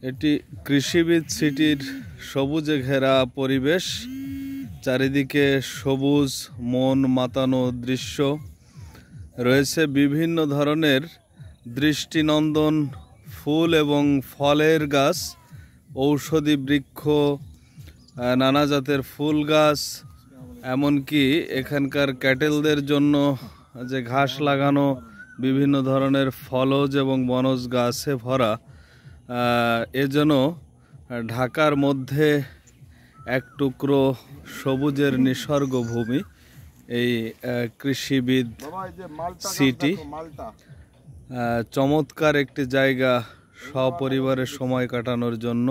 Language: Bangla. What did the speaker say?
এটি কৃষিবিদ সিটির সবুজে ঘেরা পরিবেশ, চারিদিকে সবুজ মন মাতানো দৃশ্য রয়েছে। বিভিন্ন ধরনের দৃষ্টিনন্দন ফুল এবং ফলের গাছ, ঔষধি বৃক্ষ, নানা জাতের ফুল গাছ, এমনকি এখানকার ক্যাটেলদের জন্য যে ঘাস লাগানো বিভিন্ন ধরনের ফলজ এবং বনজ গাছে ভরা। এজন্য ঢাকার মধ্যে এক টুকরো সবুজের নিসর্গ ভূমি এই কৃষিবিদ সিটি। চমৎকার একটি জায়গা সপরিবারে সময় কাটানোর জন্য।